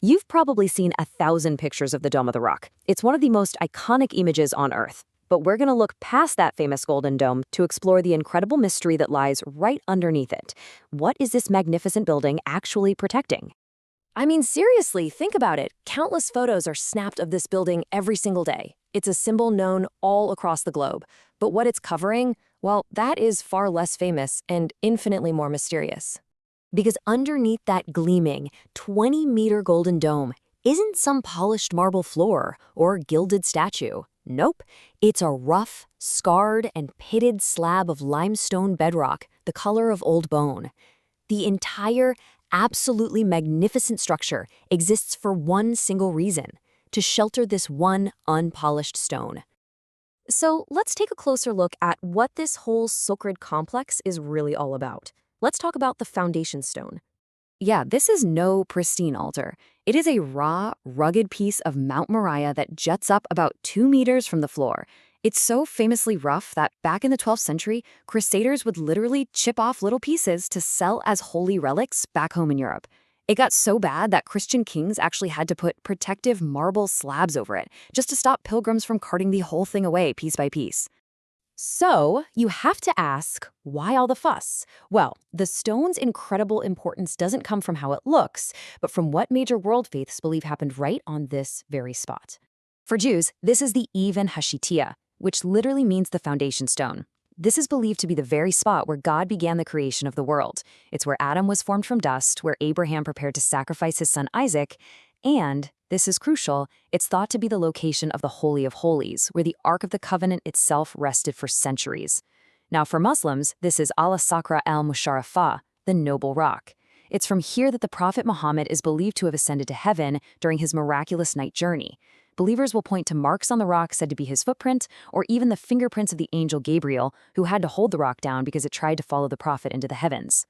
You've probably seen 1,000 pictures of the Dome of the Rock. It's one of the most iconic images on Earth. But we're going to look past that famous Golden Dome to explore the incredible mystery that lies right underneath it. What is this magnificent building actually protecting? I mean, seriously, think about it. Countless photos are snapped of this building every single day. It's a symbol known all across the globe. But what it's covering, well, that is far less famous and infinitely more mysterious. Because underneath that gleaming, 20-meter golden dome isn't some polished marble floor or gilded statue. Nope, it's a rough, scarred, and pitted slab of limestone bedrock, the color of old bone. The entire, absolutely magnificent structure exists for one single reason: to shelter this one unpolished stone. So let's take a closer look at what this whole sacred complex is really all about. Let's talk about the foundation stone. Yeah, this is no pristine altar. It is a raw, rugged piece of Mount Moriah that juts up about 2 meters from the floor. It's so famously rough that back in the 12th century, crusaders would literally chip off little pieces to sell as holy relics back home in Europe. It got so bad that Christian kings actually had to put protective marble slabs over it, just to stop pilgrims from carting the whole thing away piece by piece. So, you have to ask, why all the fuss? Well, the stone's incredible importance doesn't come from how it looks, but from what major world faiths believe happened right on this very spot. For Jews, this is the Even Hashitiya, which literally means the foundation stone. This is believed to be the very spot where God began the creation of the world. It's where Adam was formed from dust, where Abraham prepared to sacrifice his son Isaac, and, this is crucial, it's thought to be the location of the Holy of Holies, where the Ark of the Covenant itself rested for centuries. Now, for Muslims, this is Al-Sakra al-Musharrafah, the Noble Rock. It's from here that the Prophet Muhammad is believed to have ascended to heaven during his miraculous night journey. Believers will point to marks on the rock said to be his footprint, or even the fingerprints of the angel Gabriel, who had to hold the rock down because it tried to follow the prophet into the heavens.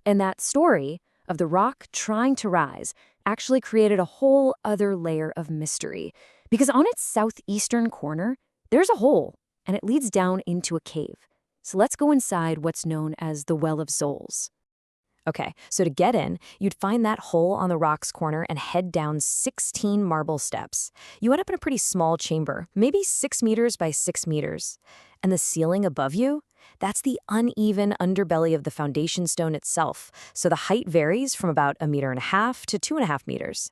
And that story of the rock trying to rise actually created a whole other layer of mystery, because on its southeastern corner, there's a hole, and it leads down into a cave. So let's go inside what's known as the Well of Souls. Okay, so to get in, you'd find that hole on the rock's corner and head down 16 marble steps. You end up in a pretty small chamber, maybe 6 meters by 6 meters. And the ceiling above you? That's the uneven underbelly of the foundation stone itself, so the height varies from about 1.5 meters to 2.5 meters.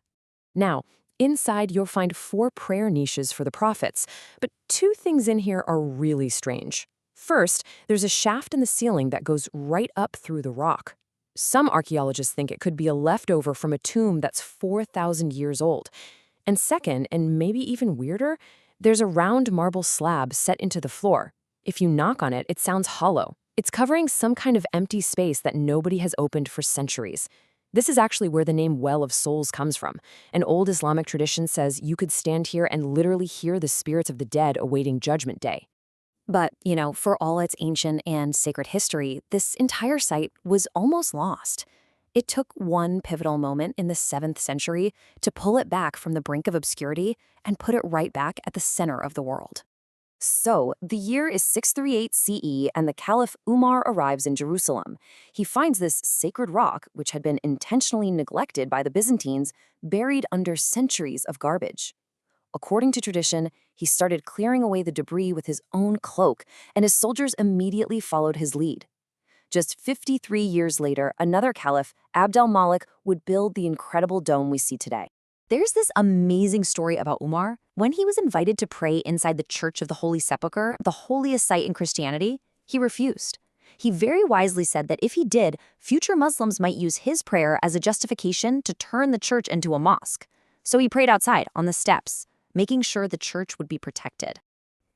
Now, inside you'll find 4 prayer niches for the prophets, but 2 things in here are really strange. First, there's a shaft in the ceiling that goes right up through the rock. Some archaeologists think it could be a leftover from a tomb that's 4,000 years old. And second, and maybe even weirder, there's a round marble slab set into the floor. If you knock on it, it sounds hollow. It's covering some kind of empty space that nobody has opened for centuries. This is actually where the name Well of Souls comes from. An old Islamic tradition says you could stand here and literally hear the spirits of the dead awaiting Judgment Day. But, for all its ancient and sacred history, this entire site was almost lost. It took one pivotal moment in the 7th century to pull it back from the brink of obscurity and put it right back at the center of the world. So, the year is 638 CE, and the Caliph Umar arrives in Jerusalem. He finds this sacred rock, which had been intentionally neglected by the Byzantines, buried under centuries of garbage. According to tradition, he started clearing away the debris with his own cloak, and his soldiers immediately followed his lead. Just 53 years later, another caliph, Abd al-Malik, would build the incredible dome we see today. There's this amazing story about Umar. When he was invited to pray inside the Church of the Holy Sepulchre, the holiest site in Christianity, he refused. He very wisely said that if he did, future Muslims might use his prayer as a justification to turn the church into a mosque. So he prayed outside, on the steps, making sure the church would be protected.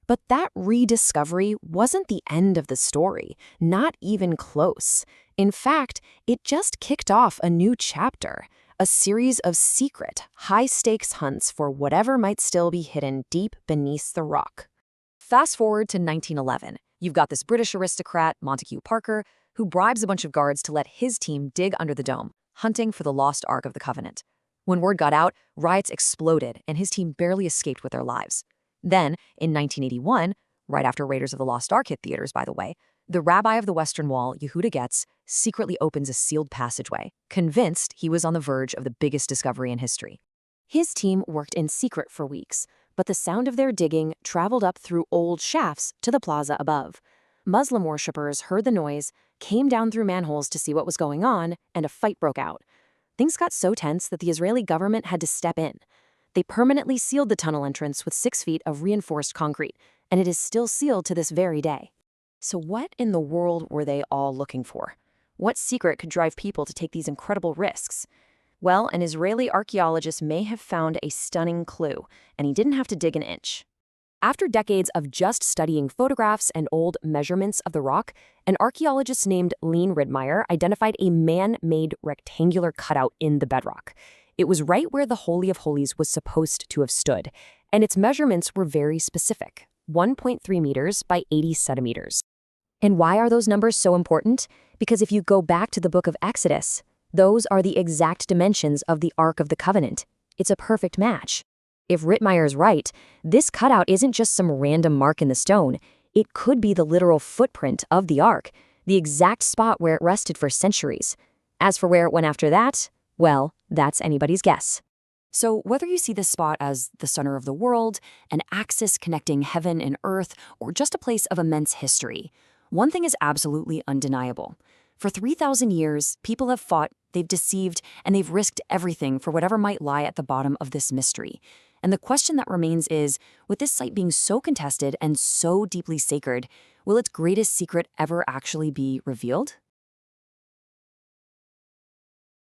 But that rediscovery wasn't the end of the story, not even close. In fact, it just kicked off a new chapter, a series of secret, high-stakes hunts for whatever might still be hidden deep beneath the rock. Fast forward to 1911. You've got this British aristocrat, Montague Parker, who bribes a bunch of guards to let his team dig under the dome, hunting for the lost Ark of the Covenant. When word got out, riots exploded, and his team barely escaped with their lives. Then, in 1981, right after Raiders of the Lost Ark hit theaters, by the way, The rabbi of the Western Wall, Yehuda Getz, secretly opens a sealed passageway, convinced he was on the verge of the biggest discovery in history. His team worked in secret for weeks, but the sound of their digging traveled up through old shafts to the plaza above. Muslim worshippers heard the noise, came down through manholes to see what was going on, and a fight broke out. Things got so tense that the Israeli government had to step in. They permanently sealed the tunnel entrance with 6 feet of reinforced concrete, and it is still sealed to this very day. So what in the world were they all looking for? What secret could drive people to take these incredible risks? Well, an Israeli archaeologist may have found a stunning clue, and he didn't have to dig an inch. After decades of just studying photographs and old measurements of the rock, an archaeologist named Lean Ridmeyer identified a man-made rectangular cutout in the bedrock. It was right where the Holy of Holies was supposed to have stood, and its measurements were very specific, 1.3 meters by 80 centimeters. And why are those numbers so important? Because if you go back to the book of Exodus, those are the exact dimensions of the Ark of the Covenant. It's a perfect match. If Ritmeyer's right, this cutout isn't just some random mark in the stone. It could be the literal footprint of the Ark, the exact spot where it rested for centuries. As for where it went after that, well, that's anybody's guess. So whether you see this spot as the center of the world, an axis connecting heaven and earth, or just a place of immense history, one thing is absolutely undeniable. For 3,000 years, people have fought, they've deceived, and they've risked everything for whatever might lie at the bottom of this mystery. And the question that remains is, with this site being so contested and so deeply sacred, will its greatest secret ever actually be revealed?